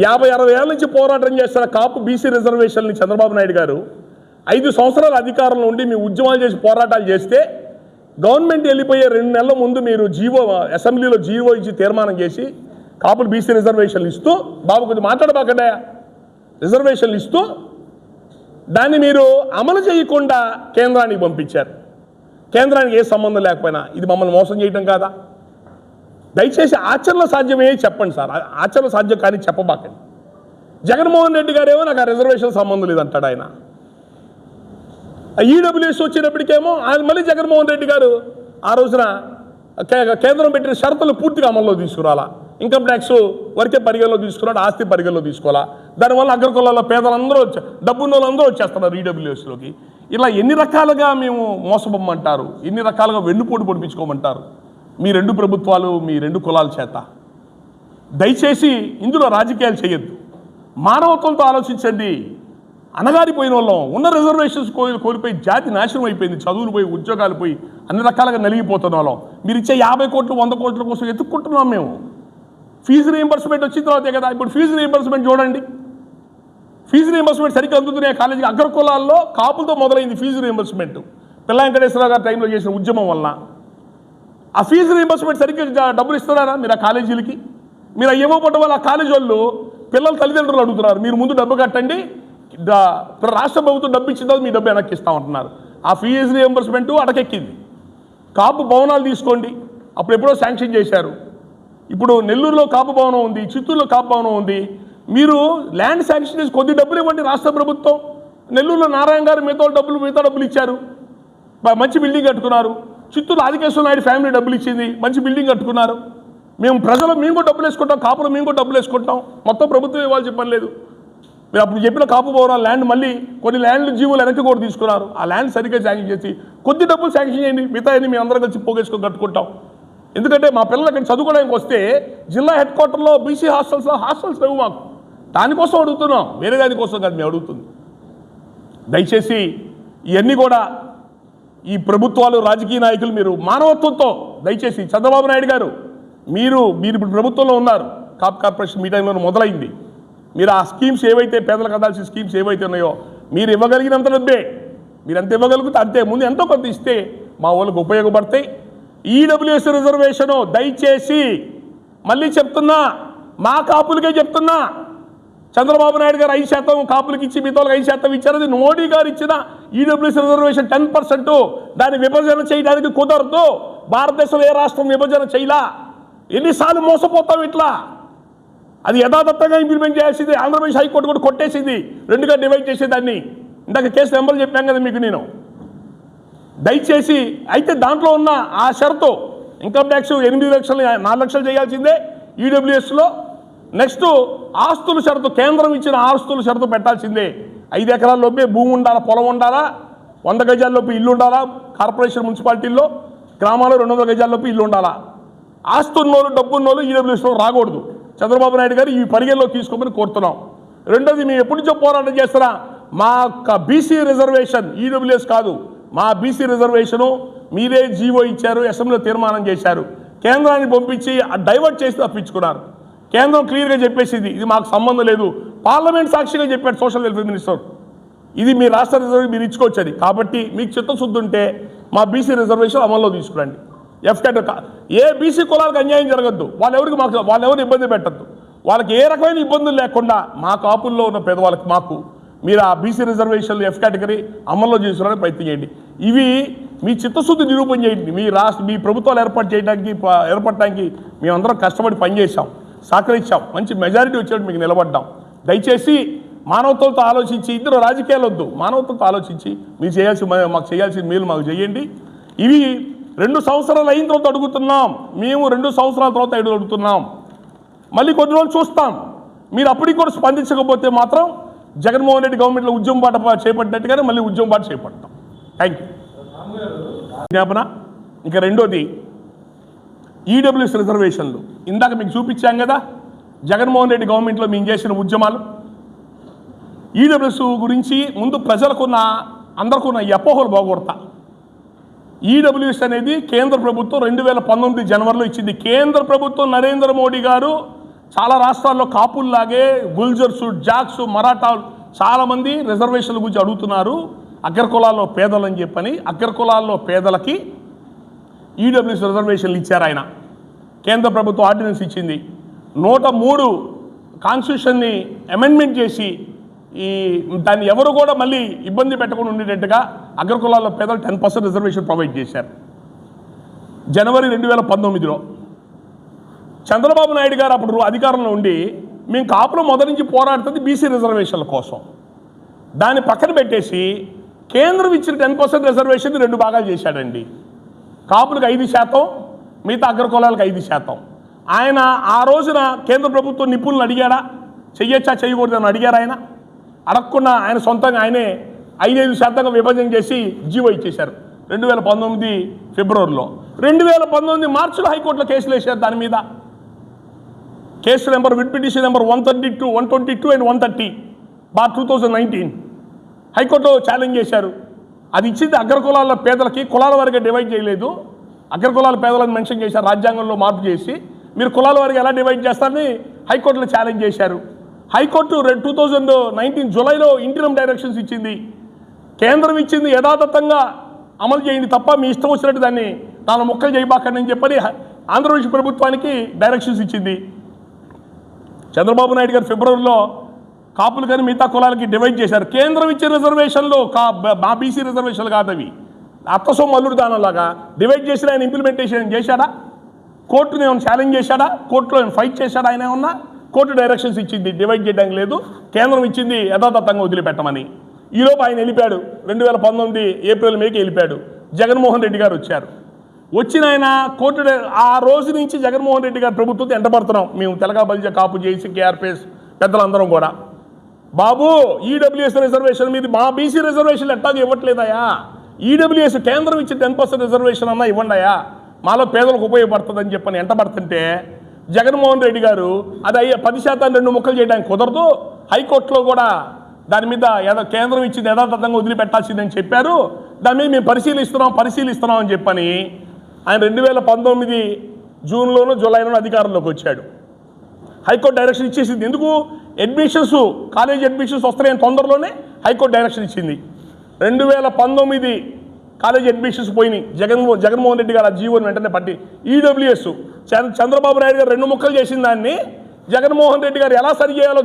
50-60 ఏళ్ళ నుంచి పోరాటం చేస్తున్న కాపు బీసీ రిజర్వేషన్ని చంద్రబాబు నాయుడు గారు 5 సంవత్సరాల అధికారంలో ఉండి మీ ఉద్యమాలు చేసి పోరాటాలు చేస్తే గవర్నమెంట్ వెళ్ళిపోయే 2 నెలల ముందు మీరు అసెంబ్లీలో జీవో ఇచ్చి తీర్మానం చేసి కాపులు బీసీ రిజర్వేషన్లు ఇస్తూ, బాబు కొద్దిగా మాట్లాడబాకండి, రిజర్వేషన్లు ఇస్తూ దాన్ని మీరు అమలు చేయకుండా కేంద్రానికి పంపించారు. కేంద్రానికి ఏ సంబంధం లేకపోయినా ఇది మమ్మల్ని మోసం చేయటం కాదా? దయచేసి ఆచరణ సాధ్యమే చెప్పండి సార్, ఆచరణ సాధ్యం కానీ చెప్పబాకండి. జగన్మోహన్ రెడ్డి గారేమో నాకు ఆ రిజర్వేషన్ సంబంధం లేదంటాడు ఆయన. ఈడబ్ల్యూఎస్ వచ్చేటప్పటికేమో ఆయన మళ్ళీ జగన్మోహన్ రెడ్డి గారు ఆ రోజున కేంద్రం పెట్టిన షరతులు పూర్తిగా అమల్లో తీసుకురాలా, ఇన్కమ్ ట్యాక్స్ వరకే పరిగణలో తీసుకున్నాడు, ఆస్తి పరిగణలో తీసుకోవాలా. దానివల్ల అగ్రకులాల పేదలందరూ డబ్బున్న వాళ్ళందరూ వచ్చేస్తున్నారు ఈడబ్ల్యూఎస్లోకి. ఇలా ఎన్ని రకాలుగా మేము మోసపోమంటారు, ఎన్ని రకాలుగా వెన్నుపోటు పొడిపించుకోమంటారు మీ 2 ప్రభుత్వాలు, మీ 2 కులాల చేత. దయచేసి ఇందులో రాజకీయాలు చేయొద్దు, మానవత్వంతో ఆలోచించండి. అనగారిపోయిన వాళ్ళం, ఉన్న రిజర్వేషన్స్ కోల్పోయి జాతి నాశనం అయిపోయింది, చదువులు పోయి, ఉద్యోగాలు పోయి, అన్ని రకాలుగా నలిగిపోతున్న వాళ్ళం. మీరు ఇచ్చే 50 కోట్లు 100 కోట్ల కోసం ఎత్తుక్కుంటున్నాం మేము. ఫీజు రీయింబర్స్మెంట్ వచ్చిన తర్వాతే కదా. ఇప్పుడు ఫీజు రీయింబర్స్మెంట్ చూడండి, ఫీజు రీయింబర్స్మెంట్ సరిగ్గా అందుతున్నాయి కాలేజీకి. అగ్రకులాల్లో కాపులతో మొదలైంది ఫీజు రీయింబర్స్మెంట్. పిల్ల వెంకటేశ్వరరావు గారి టైంలో చేసిన ఉద్యమం వలన ఆ ఫీజు రీయింబర్స్మెంట్ సరిగ్గా డబ్బులు ఇస్తున్నారా మీరు ఆ కాలేజీలకి? మీరు ఇవ్వకపోవడం వల్ల ఆ కాలేజీ వాళ్ళు పిల్లల తల్లిదండ్రులు అడుగుతున్నారు, మీరు ముందు డబ్బు కట్టండి, రాష్ట్ర ప్రభుత్వం డబ్బు ఇచ్చిన తర్వాత మీ డబ్బు వెనక్కి ఇస్తామంటున్నారు. ఆ ఫీజు రీయింబర్స్మెంట్ అటకెక్కింది. కాపు భవనాలు తీసుకోండి, అప్పుడు ఎప్పుడో శాంక్షన్ చేశారు. ఇప్పుడు నెల్లూరులో కాపు భవనం ఉంది, చిత్తూరులో కాపు భవనం ఉంది. మీరు ల్యాండ్ శాంక్షన్ చేసి కొద్ది డబ్బులు ఇవ్వండి రాష్ట్ర ప్రభుత్వం. నెల్లూరులో నారాయణ గారు మిగతా డబ్బులు ఇచ్చారు, మంచి బిల్డింగ్ కట్టుకున్నారు. చిత్తూరు ఆదికేశ్వర నాయుడు ఫ్యామిలీ డబ్బులు ఇచ్చింది, మంచి బిల్డింగ్ కట్టుకున్నారు. మేము కూడా డబ్బులు వేసుకుంటాం, కాపులు మేము కూడా డబ్బులు వేసుకుంటాం, మొత్తం ప్రభుత్వం ఇవ్వాల్సి చెప్పని లేదు. మీరు అప్పుడు చెప్పిన కాపు భవనాలు ల్యాండ్ మళ్ళీ కొన్ని ల్యాండ్లు జీవోలు వెనక్కి కూడా తీసుకున్నారు. ఆ ల్యాండ్ సరిగ్గా శాంక్షన్ చేసి కొద్ది డబ్బులు శాంక్షన్ చేయండి, మిగతా మేము అందరం కలిసి పోగేసుకొని కట్టుకుంటాం. ఎందుకంటే మా పిల్లలు అక్కడ చదువుకోవడానికి వస్తే జిల్లా హెడ్ క్వార్టర్లో బీసీ హాస్టల్స్ లేవు మాకు. దానికోసం అడుగుతున్నాం, వేరే దానికోసం కాదు మేము అడుగుతుంది. దయచేసి ఇవన్నీ కూడా ఈ ప్రభుత్వాలు, రాజకీయ నాయకులు మీరు మానవత్వంతో దయచేసి చంద్రబాబు నాయుడు గారు మీరు ఇప్పుడు ప్రభుత్వంలో ఉన్నారు, కాప్ కార్పొరేషన్ మీ టైంలో మొదలైంది. మీరు ఆ స్కీమ్స్ ఏవైతే పేదలకు అందాల్సిన స్కీమ్స్ ఏవైతే ఉన్నాయో మీరు ఇవ్వగలిగినంత డబ్బే, మీరు ఎంత ఇవ్వగలిగితే అంతే, ముందు ఎంతో కొంత ఇస్తే మా వాళ్ళకు ఉపయోగపడతాయి. ఈడబ్ల్యూఎస్ రిజర్వేషను దయచేసి మళ్ళీ చెప్తున్నా, మా కాపులకే చెప్తున్నా, చంద్రబాబు నాయుడు గారు 5% కాపులకి ఇచ్చి మిగతా 5% ఇచ్చారు. అది మోడీ గారు ఇచ్చిన ఈడబ్ల్యూఎస్ రిజర్వేషన్ 10%. దాన్ని విభజన చేయడానికి కుదరదు. భారతదేశంలో ఏ రాష్ట్రం విభజన చేయలా. ఎన్నిసార్లు మోసపోతాం ఇట్లా? అది యథాతథంగా ఇంప్లిమెంట్ చేయాల్సింది. ఆంధ్రప్రదేశ్ హైకోర్టు కూడా కొట్టేసింది, 2గా డివైడ్ చేసేదాన్ని. ఇందాక కేసు నెంబర్లు చెప్పాను కదా మీకు నేను. దయచేసి అయితే దాంట్లో ఉన్న ఆ షరతు ఇన్కమ్ ట్యాక్స్ 8 లక్షలు 4 లక్షలు చేయాల్సిందే ఈడబ్ల్యూఎస్లో. నెక్స్ట్ ఆస్తుల షరతు, కేంద్రం ఇచ్చిన ఆస్తుల షరతు పెట్టాల్సిందే. 5 ఎకరాల లోపే భూమి ఉండాలా, పొలం ఉండాలా, 100 గజాల లోపు ఇల్లు ఉండాలా, కార్పొరేషన్ మున్సిపాలిటీల్లో గ్రామాల్లో 200 గజాల లోపు ఇల్లు ఉండాలా. ఆస్తి ఉన్నోళ్ళు, డబ్బు ఉన్నోళ్ళు ఈడబ్ల్యూఎస్లో రాకూడదు. చంద్రబాబు నాయుడు గారు ఈ పరిగణలో తీసుకోమని కోరుతున్నాం. రెండోది, మేము ఎప్పటి నుంచో పోరాటం చేస్తున్నా, మా బీసీ రిజర్వేషన్ ఈడబ్ల్యూఎస్ కాదు, మా బీసీ రిజర్వేషను మీరే జీవో ఇచ్చారు, అసెంబ్లీలో తీర్మానం చేశారు, కేంద్రాన్ని పంపించి డైవర్ట్ చేసి తప్పించుకున్నారు. కేంద్రం క్లియర్గా చెప్పేసింది ఇది మాకు సంబంధం లేదు. పార్లమెంట్ సాక్షిగా చెప్పాడు సోషల్ వెల్ఫేర్ మినిస్టర్, ఇది మీ రాష్ట్ర రిజర్వేషన్ మీరు ఇచ్చుకోవచ్చని. కాబట్టి మీకు చిత్తశుద్ధి ఉంటే మా బీసీ రిజర్వేషన్ అమల్లో తీసుకురండి. ఏ బీసీ కులాలకు అన్యాయం జరగద్దు, వాళ్ళెవరు ఇబ్బంది పెట్టద్దు, వాళ్ళకి ఏ రకమైన ఇబ్బందులు లేకుండా మా కాపుల్లో ఉన్న పేదవాళ్ళకి మాకు మీరు ఆ బీసీ రిజర్వేషన్లు F కేటగిరీ అమల్లో చేసుకోవడానికి ప్రయత్నం చేయండి. ఇవి మీ చిత్తశుద్ధి నిరూపణ చేయండి. మీ ప్రభుత్వాలు ఏర్పడటానికి మేమందరం కష్టపడి పనిచేసాం, సహకరించాం, మంచి మెజారిటీ వచ్చేటట్టు మీకు నిలబడ్డాం. దయచేసి మానవత్వంతో ఆలోచించి, ఇందులో రాజకీయాలు వద్దు, మానవత్వంతో ఆలోచించి మీరు మాకు చేయాల్సిన మేలు మాకు చేయండి. ఇవి 2 సంవత్సరాలు అయిన తర్వాత అడుగుతున్నాం, మేము 2 సంవత్సరాల తర్వాత అడుగుతున్నాం. మళ్ళీ కొన్ని రోజులు చూస్తాం, మీరు అప్పటికి కూడా స్పందించకపోతే మాత్రం జగన్మోహన్ రెడ్డి గవర్నమెంట్లో ఉద్యమం బాట చేపట్టినట్టుగానే మళ్ళీ ఉద్యమం బాట చేపడతాం. Thank you. జ్ఞాపన. ఇంకా రెండోది ఈడబ్ల్యూఎస్ రిజర్వేషన్లు. ఇందాక మీకు చూపించాం కదా జగన్మోహన్ రెడ్డి గవర్నమెంట్లో మేము చేసిన ఉద్యమాలు. ఈడబ్ల్యూఎస్ గురించి ముందు అందరికున్న అపోహలు బాగొడతా. ఈడబ్ల్యూఎస్ అనేది కేంద్ర ప్రభుత్వం 2019 జనవరిలో ఇచ్చింది. కేంద్ర ప్రభుత్వం నరేంద్ర మోడీ గారు చాలా రాష్ట్రాల్లో కాపుల్లాగే గుల్జర్సు, జాక్స్, మరాఠాలు చాలామంది రిజర్వేషన్ల గురించి అడుగుతున్నారు, అగ్రకులాల్లో పేదలని చెప్పని. అగ్రకులాల్లో పేదలకి ఈడబ్ల్యూఎస్ రిజర్వేషన్లు ఇచ్చారు ఆయన. కేంద్ర ప్రభుత్వం ఆర్డినెన్స్ ఇచ్చింది. 103 కాన్స్టిట్యూషన్ని అమెండ్మెంట్ చేసి దాన్ని ఎవరు కూడా మళ్ళీ ఇబ్బంది పెట్టకుండా ఉండేటట్టుగా అగ్రకులాల్లో పేదలు 10% రిజర్వేషన్ ప్రొవైడ్ చేశారు. జనవరి 2019లో చంద్రబాబు నాయుడు గారు అప్పుడు అధికారంలో ఉండి మేము కాపులో మొదటి నుంచి పోరాడుతుంది బీసీ రిజర్వేషన్ల కోసం. దాన్ని పక్కన పెట్టేసి కేంద్రం ఇచ్చిన 10% రిజర్వేషన్ 2 భాగాలు చేశాడండి. కాపులకు 5%, మిగతా అగ్రకులాలకు 5%. ఆయన ఆ రోజున కేంద్ర ప్రభుత్వం నిపుణులను అడిగాడా, చెయ్యొచ్చా చేయకూడదని అడిగారు. ఆయన అడగకుండా ఆయన సొంతంగా ఆయనే 5% విభజన చేసి జీవో ఇచ్చేశారు 2019 ఫిబ్రవరిలో. 2019 మార్చిలో హైకోర్టులో కేసులు వేశారు. దాని మీద case number writ petition number 132, 122 and 130/2019 హైకోర్టులో ఛాలెంజ్ చేశారు. అది ఇచ్చింది అగ్రకులాల పేదలకి, కులాల వారిగా డివైడ్ చేయలేదు. అగ్రకులాల పేదలను మెన్షన్ చేశారు రాజ్యాంగంలో మార్పు చేసి. మీరు కులాల వారికి ఎలా డివైడ్ చేస్తారని హైకోర్టులో ఛాలెంజ్ చేశారు. హైకోర్టు 2019 జూలైలో ఇంటిరిమ్ డైరెక్షన్స్ ఇచ్చింది. కేంద్రం ఇచ్చింది యథాతథంగా అమలు చేయండి తప్ప మీ ఇష్టం వచ్చినట్టు దాన్ని 4 ముక్కలు చేయబాకండి అని చెప్పని ఆంధ్రప్రదేశ్ ప్రభుత్వానికి డైరెక్షన్స్ ఇచ్చింది. చంద్రబాబు నాయుడు గారు ఫిబ్రవరిలో కాపులు కానీ మిగతా కులాలకి డివైడ్ చేశారు. కేంద్రం ఇచ్చే రిజర్వేషన్లు మా బీసీ రిజర్వేషన్లు కాదు అవి, అత్తసొమ్ము అల్లుడు దానంలాగా డివైడ్ చేసిన ఆయన ఇంప్లిమెంటేషన్ చేశాడా? కోర్టుని ఏమైనా ఛాలెంజ్ చేశాడా? కోర్టులో ఏమైనా ఫైట్ చేశాడా? ఆయన ఏమన్నా కోర్టు డైరెక్షన్స్ ఇచ్చింది డివైడ్ చేయడానికి లేదు, కేంద్రం ఇచ్చింది యథాతథంగా వదిలిపెట్టమని. ఈలోపు ఆయన వెళ్ళిపోయాడు. 2019 ఏప్రిల్ మేకి వెళ్ళిపోయాడు. జగన్మోహన్ రెడ్డి గారు వచ్చారు. వచ్చిన ఆయన కోర్టు ఆ రోజు నుంచి జగన్మోహన్ రెడ్డి గారు ప్రభుత్వంతో ఎంటబడుతున్నాం మేము తెలంగాణ బలిజ కాపు జేసీ కేఆర్పిఎస్ పెద్దలందరం కూడా. బాబు ఈడబ్ల్యూఎస్ రిజర్వేషన్ మీద మా బీసీ రిజర్వేషన్లు ఎట్టాగా ఇవ్వట్లేదయా, ఈడబ్ల్యూఎస్ కేంద్రం ఇచ్చి 10% రిజర్వేషన్ అన్నా ఇవ్వండియా, మాలో పేదలకు ఉపయోగపడుతుందని చెప్పని ఎంటబడుతుంటే జగన్మోహన్ రెడ్డి గారు అది 10% 2 ముక్కలు చేయడానికి కుదరదు, హైకోర్టులో కూడా దాని మీద కేంద్రం ఇచ్చింది యథాతథంగా వదిలిపెట్టాల్సిందని చెప్పారు, దాని మీద మేము పరిశీలిస్తున్నాం అని చెప్పని ఆయన 2019 జూన్లోనూ జూలైలోనూ అధికారంలోకి వచ్చాడు. హైకోర్టు డైరెక్షన్ ఇచ్చేసింది. ఎందుకు? అడ్మిషన్స్, కాలేజ్ అడ్మిషన్స్ వస్తాయని తొందరలోనే హైకోర్టు డైరెక్షన్ ఇచ్చింది. 2019 కాలేజ్ అడ్మిషన్స్ పోయినాయి. జగన్మోహన్ రెడ్డి గారు ఆ జీవోని వెంటనే పట్టి ఈడబ్ల్యూఎస్ చంద్రబాబు నాయుడు గారు 2 ముక్కలు చేసిన దాన్ని జగన్మోహన్ రెడ్డి గారు ఎలా సరి చేయాలో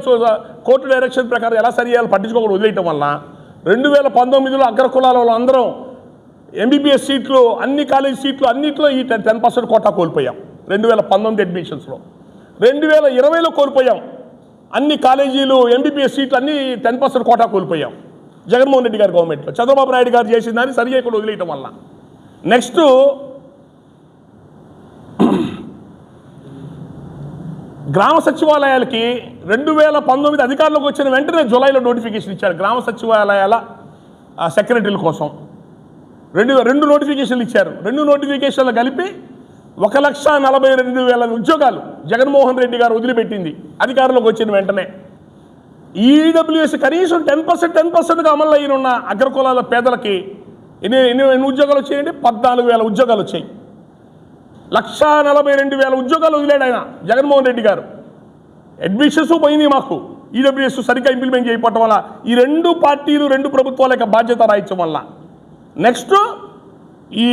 కోర్టు డైరెక్షన్ ప్రకారం ఎలా సరి చేయాలో పట్టించుకోకుండా వదిలేయటం వల్ల 2019లో అగ్ర కులాల అందరం ఎంబీబీఎస్ సీట్లు, అన్ని కాలేజ్ సీట్లు అన్నింటిలో ఈ 10% కోటా కోల్పోయాం 2019 అడ్మిషన్స్లో. 2020లో కోల్పోయాం. అన్ని కాలేజీలు ఎంబీబీఎస్ సీట్లు అన్ని 10% కోటా కోల్పోయాం జగన్మోహన్ రెడ్డి గారి గవర్నమెంట్లో. చంద్రబాబు నాయుడు గారు చేసిన దాన్ని సరి చేయకుండా వదిలేయటం వల్ల. నెక్స్ట్ గ్రామ సచివాలయాలకి 2019 అధికారంలోకి వచ్చిన వెంటనే జూలైలో నోటిఫికేషన్ ఇచ్చారు గ్రామ సచివాలయాల సెక్రటరీల కోసం. రెండు నోటిఫికేషన్లు ఇచ్చారు. 2 నోటిఫికేషన్లు కలిపి 1,42,000 ఉద్యోగాలు జగన్మోహన్ రెడ్డి గారు వదిలిపెట్టింది అధికారంలోకి వచ్చిన వెంటనే. ఈడబ్ల్యూఎస్ కనీసం 10%గా అమలు అయిన ఉన్న అగ్రకులాల పేదలకి ఎన్ని ఉద్యోగాలు వచ్చాయండి? 14,000 ఉద్యోగాలు వచ్చాయి. 1,42,000 ఉద్యోగాలు వదిలేడు ఆయన జగన్మోహన్ రెడ్డి గారు. అడ్మిషన్స్ పోయింది మాకు ఈడబ్ల్యూఎస్ సరిగ్గా ఇంప్లిమెంట్ చేయకపోవటం వల్ల, ఈ 2 పార్టీలు 2 ప్రభుత్వాల యొక్క బాధ్యత రాయించడం వల్ల. నెక్స్ట్ ఈ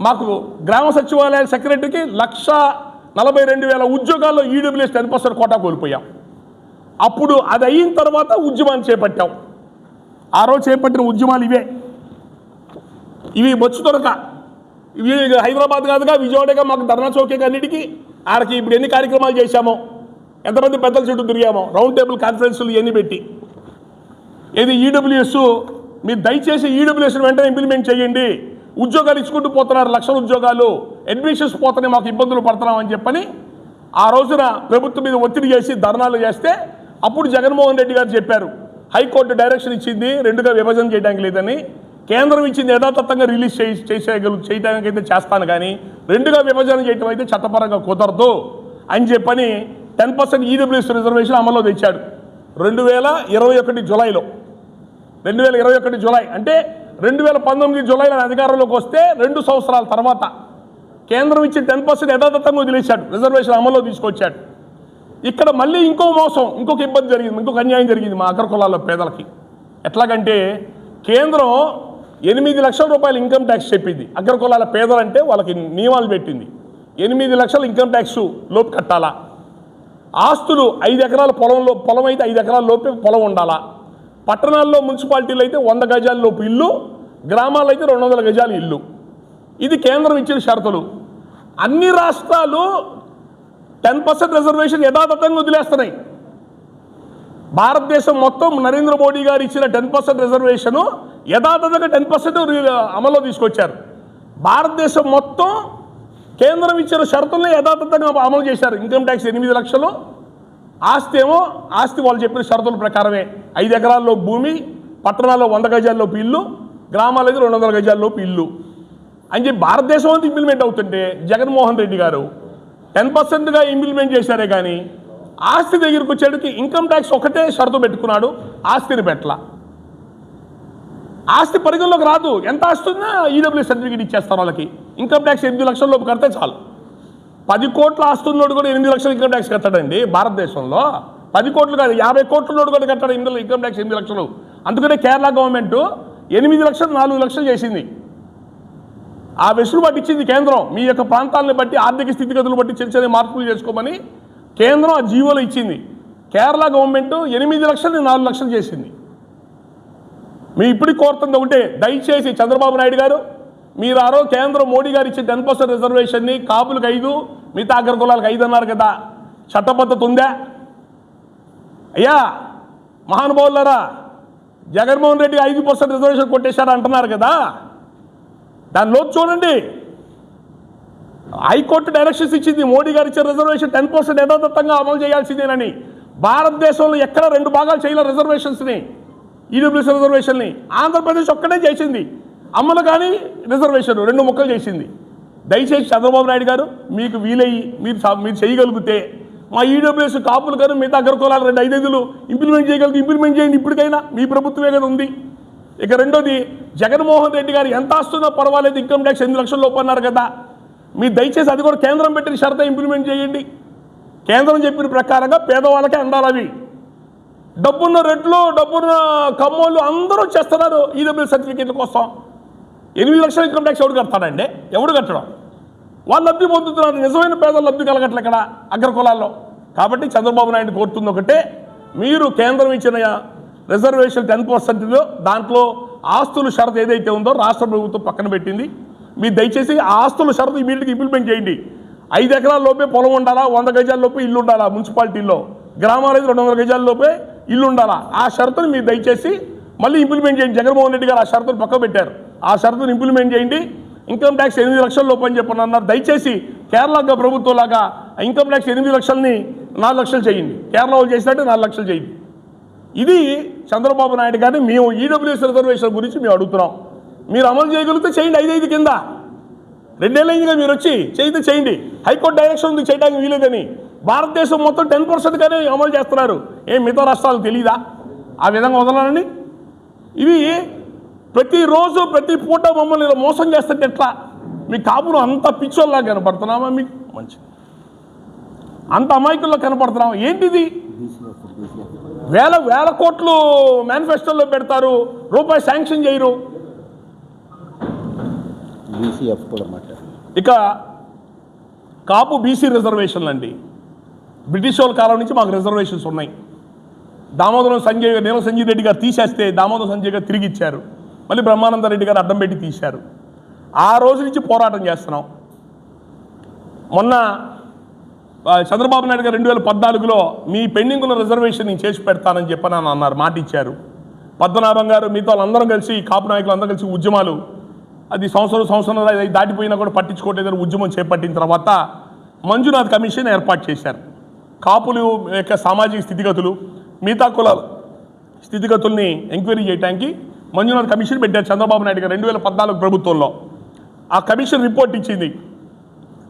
మాకు గ్రామ సచివాలయాల సెక్రటరీకి 1,42,000 ఉద్యోగాల్లో ఈడబ్ల్యూఎస్ 10% కోటా కోల్పోయాం. అప్పుడు అది అయిన తర్వాత ఉద్యమాన్ని చేపట్టాం. ఆ రోజు చేపట్టిన ఉద్యమాలు ఇవి బొచ్చు దొరక, ఇవి హైదరాబాద్ కాదుగా, విజయవాడగా, మాకు ధర్నా చౌకే అన్నిటికీ ఆడకి ఇప్పుడు ఎన్ని కార్యక్రమాలు చేశామో, ఎంతమంది పెద్దల చుట్టూ తిరిగామో, రౌండ్ టేబుల్ కాన్ఫరెన్సులు ఇవన్నీ పెట్టి. ఏది ఈడబ్ల్యూఎస్ మీరు దయచేసి ఈడబ్ల్యూఎస్ని వెంటనే ఇంప్లిమెంట్ చేయండి, ఉద్యోగాలు ఇచ్చుకుంటూ పోతున్నారు, 1,00,000 ఉద్యోగాలు, అడ్మిషన్స్ పోతున్నాయి, మాకు ఇబ్బందులు పడుతున్నాం అని చెప్పని ఆ రోజున ప్రభుత్వం మీద ఒత్తిడి చేసి ధర్నాలు చేస్తే అప్పుడు జగన్మోహన్ రెడ్డి గారు చెప్పారు, హైకోర్టు డైరెక్షన్ ఇచ్చింది 2గా విభజన చేయడానికి లేదని, కేంద్రం ఇచ్చింది యథాతథంగా రిలీజ్ చేయడానికి అయితే చేస్తాను కానీ 2గా విభజన చేయడం అయితే చట్టపరంగా కుదరదు అని చెప్పని 10% ఈడబ్ల్యూఎస్ రిజర్వేషన్ అమల్లో తెచ్చాడు 2021 జూలైలో. 2021 జూలై అంటే 2019 జూలైలో అధికారంలోకి వస్తే 2 సంవత్సరాల తర్వాత కేంద్రం ఇచ్చి 10% యథాతథంగా వదిలేశాడు, రిజర్వేషన్ అమల్లో తీసుకొచ్చాడు. ఇక్కడ మళ్ళీ ఇంకో మోసం, ఇంకొక ఇబ్బంది జరిగింది, ఇంకొక అన్యాయం జరిగింది మా అగ్ర కులాల పేదలకి. ఎట్లాగంటే కేంద్రం 8 లక్షల రూపాయలు ఇన్కమ్ ట్యాక్స్ చెప్పింది. అగ్ర కులాల పేదలంటే వాళ్ళకి నియమాలు పెట్టింది. 8 లక్షల ఇన్కమ్ ట్యాక్స్ లోపు కట్టాలా, ఆస్తులు 5 ఎకరాల పొలం అయితే 5 ఎకరాల లోపే పొలం ఉండాలా, పట్టణాల్లో మున్సిపాలిటీలు అయితే 100 గజాల లోపు ఇల్లు, గ్రామాల్లో అయితే 200 గజాల ఇల్లు. ఇది కేంద్రం ఇచ్చిన షరతులు. అన్ని రాష్ట్రాలు 10% రిజర్వేషన్ యథాతథంగా వదిలేస్తున్నాయి. భారతదేశం మొత్తం నరేంద్ర మోడీ గారు ఇచ్చిన 10% రిజర్వేషను యథాతథంగా 10% అమల్లో తీసుకొచ్చారు. భారతదేశం మొత్తం కేంద్రం ఇచ్చిన షరతుల్ని యథాతథంగా అమలు చేశారు. ఇన్కమ్ ట్యాక్స్ 8 లక్షలు, ఆస్తి వాళ్ళు చెప్పిన షరతుల ప్రకారమే 5 ఎకరాల్లో భూమి, పట్టణాల్లో 100 గజాల్లోపు ఇల్లు, గ్రామాల్లో అయితే 200 గజాల్లోపు ఇల్లు అని చెప్పి భారతదేశం అంతా ఇంప్లిమెంట్ అవుతుంటే జగన్మోహన్ రెడ్డి గారు 10%గా ఇంప్లిమెంట్ చేశారే కానీ ఆస్తి దగ్గరికి వచ్చేటికి ఇన్కమ్ ట్యాక్స్ ఒకటే షరతు పెట్టుకున్నాడు, ఆస్తిని పెట్టలా. ఆస్తి పరిగణలోకి రాదు, ఎంత ఆస్తి ఉన్నా ఈడబ్ల్యూఎస్ సర్టిఫికేట్ ఇచ్చేస్తారు వాళ్ళకి. ఇన్కమ్ ట్యాక్స్ 8 లక్షల లోపు కడితే చాలు. 10 కోట్ల ఆస్తున్నోడు కూడా 8 లక్షల ఇన్కమ్ ట్యాక్స్ కట్టాడండి భారతదేశంలో. 10 కోట్లు కాదు, 50 కోట్లన్నోడు కూడా కట్టాడు ఇన్కమ్ ట్యాక్స్ 8 లక్షలు. అందుకనే కేరళ గవర్నమెంట్ 8 లక్షలు 4 లక్షలు చేసింది. ఆ వెసులుబాటు ఇచ్చింది కేంద్రం. మీ యొక్క ప్రాంతాలను బట్టి ఆర్థిక స్థితిగతులు బట్టి చిన్న చిన్న మార్పులు చేసుకోమని కేంద్రం ఆ జీవోలో ఇచ్చింది. కేరళ గవర్నమెంట్ 8 లక్షలు 4 లక్షలు చేసింది. మీ ఇప్పటికి కోరుతుంది ఒకటే, దయచేసి చంద్రబాబు నాయుడు గారు మీరు ఆ రోజు కేంద్రం మోడీ గారు ఇచ్చే 10% రిజర్వేషన్ని కాపులకు 5, మిగతా అగ్రకులాలకు 5 అన్నారు కదా, చట్టబద్ధత ఉందా? అయ్యా మహానుభావులారా, జగన్మోహన్ రెడ్డి 5% రిజర్వేషన్ కొట్టేశారు అంటున్నారు కదా, దానిలో చూడండి. హైకోర్టు డైరెక్షన్స్ ఇచ్చింది, మోడీ గారు ఇచ్చే రిజర్వేషన్ 10% యథాతథంగా అమలు చేయాల్సిందేనని. భారతదేశంలో ఎక్కడ 2 భాగాలు చేయలేదు రిజర్వేషన్స్ని, ఈడబ్ల్యూఎస్ రిజర్వేషన్ని. ఆంధ్రప్రదేశ్ ఒక్కటే చేసింది అమలు, కానీ రిజర్వేషన్ 2 ముక్కలు చేసింది. దయచేసి చంద్రబాబు నాయుడు గారు మీకు వీలయ్యి మీరు చేయగలిగితే మా ఈడబ్ల్యూఎస్ కాపులు కానీ మిగతా అగ్రకులాలు 2 ఇంప్లిమెంట్ చేయగలిగితే ఇంప్లిమెంట్ చేయండి. ఇప్పటికైనా మీ ప్రభుత్వమే కదా ఉంది. ఇక రెండోది, జగన్మోహన్ రెడ్డి గారు ఎంత ఆస్తున్నా పర్వాలేదు ఇన్కమ్ ట్యాక్స్ 8 లక్షల లోపు అన్నారు కదా, మీరు దయచేసి అది కూడా కేంద్రం పెట్టిన షరత ఇంప్లిమెంట్ చేయండి. కేంద్రం చెప్పిన ప్రకారంగా పేదవాళ్ళకే అందాలి. అవి డబ్బున్న రెట్లు, డబ్బున్న కమ్మోళ్ళు అందరూ చేస్తున్నారు ఈడబ్ల్యూఎస్ సర్టిఫికేట్ల కోసం. 8 లక్షల ఇన్కమ్ ట్యాక్స్ ఎవడు కడతాడండి? ఎవడు కట్టడం? వాళ్ళు లబ్ధి పొందుతున్నారు. నిజమైన పేదలు లబ్ధి కలగట్లే ఇక్కడ అగ్రకులాల్లో. కాబట్టి చంద్రబాబు నాయుడు కోరుతుంది ఒకటే, మీరు కేంద్రం ఇచ్చిన రిజర్వేషన్ 10%లో దాంట్లో ఆస్తుల షరతు ఏదైతే ఉందో రాష్ట్ర ప్రభుత్వం పక్కన పెట్టింది. మీరు దయచేసి ఆ ఆస్తుల షరతు ఇమీడియట్గా ఇంప్లిమెంట్ చేయండి. 5 ఎకరాల లోపే పొలం ఉండాలా, 100 గజాల లోపే ఇల్లు ఉండాలా, మున్సిపాలిటీల్లో గ్రామాలైతే 200 గజాల లోపే ఇల్లు ఉండాలా. ఆ షరతును మీరు దయచేసి మళ్ళీ ఇంప్లిమెంట్ చేయండి. జగన్మోహన్ రెడ్డి గారు ఆ షరతును పక్క పెట్టారు. ఆ షరతును ఇంప్లిమెంట్ చేయండి. ఇన్కమ్ ట్యాక్స్ 8 లక్షల లోపు అని చెప్పని అన్నారు. దయచేసి కేరళ ప్రభుత్వం లాగా ఇన్కమ్ ట్యాక్స్ 8 లక్షల్ని 4 లక్షలు చేయండి. కేరళ వాళ్ళు చేసినట్టు 4 లక్షలు చేయండి. ఇది చంద్రబాబు నాయుడు గారిని మేము ఈడబ్ల్యూఎస్ రిజర్వేషన్ గురించి మేము అడుగుతున్నాం. మీరు అమలు చేయగలిగితే చేయండి. 5 కింద 2 ఏళ్ళైందిగా మీరు వచ్చి చేయితే చేయండి. హైకోర్టు డైరెక్షన్ ఉంది చేయడానికి వీలేదని. భారతదేశం మొత్తం 10%గానే అమలు చేస్తున్నారు. మిగతా రాష్ట్రాలు తెలియదా? ఆ విధంగా వదలాలని. ఇవి ప్రతిరోజు ప్రతి పూట మమ్మల్ని ఇలా మోసం చేస్తుంటే ఎట్లా? మీ కాపులు అంత పిచ్చోల్లా కనపడుతున్నామా? మీకు మంచి అంత అమాయకుల్లో కనపడుతున్నామా? ఏంటిది? వేల కోట్లు మేనిఫెస్టోలో పెడతారు, రూపాయి శాంక్షన్ చేయరు. ఇక కాపు బీసీ రిజర్వేషన్లు అండి. బ్రిటిష్ వాళ్ళ కాలం నుంచి మాకు రిజర్వేషన్స్ ఉన్నాయి. నీలం సంజయ్ రెడ్డి గారు తీసేస్తే దామోదరం సంజయ్ గారు తిరిగి ఇచ్చారు. మళ్ళీ బ్రహ్మానంద రెడ్డి గారు అడ్డం పెట్టి తీశారు. ఆ రోజు నుంచి పోరాటం చేస్తున్నాం. మొన్న చంద్రబాబు నాయుడు గారు 2014లో మీ పెండింగ్ ఉన్న రిజర్వేషన్ నేను చేసి పెడతానని చెప్పని అన్నారు, మాట ఇచ్చారు. పద్మనాభం గారు మిగతా వాళ్ళందరం కలిసి, కాపు నాయకులు అందరూ కలిసి ఉద్యమాలు, అది సంవత్సరం దాటిపోయినా కూడా పట్టించుకోవట్లేదని ఉద్యమం చేపట్టిన తర్వాత మంజునాథ్ కమిషన్ ఏర్పాటు చేశారు. కాపులు యొక్క సామాజిక స్థితిగతులు, మిగతా కులాల స్థితిగతుల్ని ఎంక్వైరీ చేయడానికి మంజునాథ్ కమిషన్ పెట్టారు చంద్రబాబు నాయుడు గారు 2014 ప్రభుత్వంలో. ఆ కమిషన్ రిపోర్ట్ ఇచ్చింది.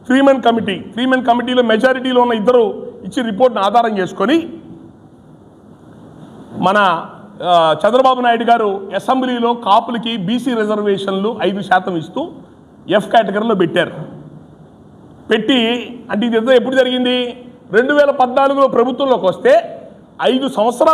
3-man committee. 3-man కమిటీలో మెజారిటీలో ఉన్న ఇద్దరు ఇచ్చి రిపోర్ట్ని ఆధారం చేసుకొని మన చంద్రబాబు నాయుడు గారు అసెంబ్లీలో కాపులకి బీసీ రిజర్వేషన్లు 5% ఇస్తూ ఎఫ్ కేటగిరీలో పెట్టారు. పెట్టి అంటే ఇది ఎప్పుడు జరిగింది? 2014లో ప్రభుత్వంలోకి వస్తే 5 సంవత్సరాలు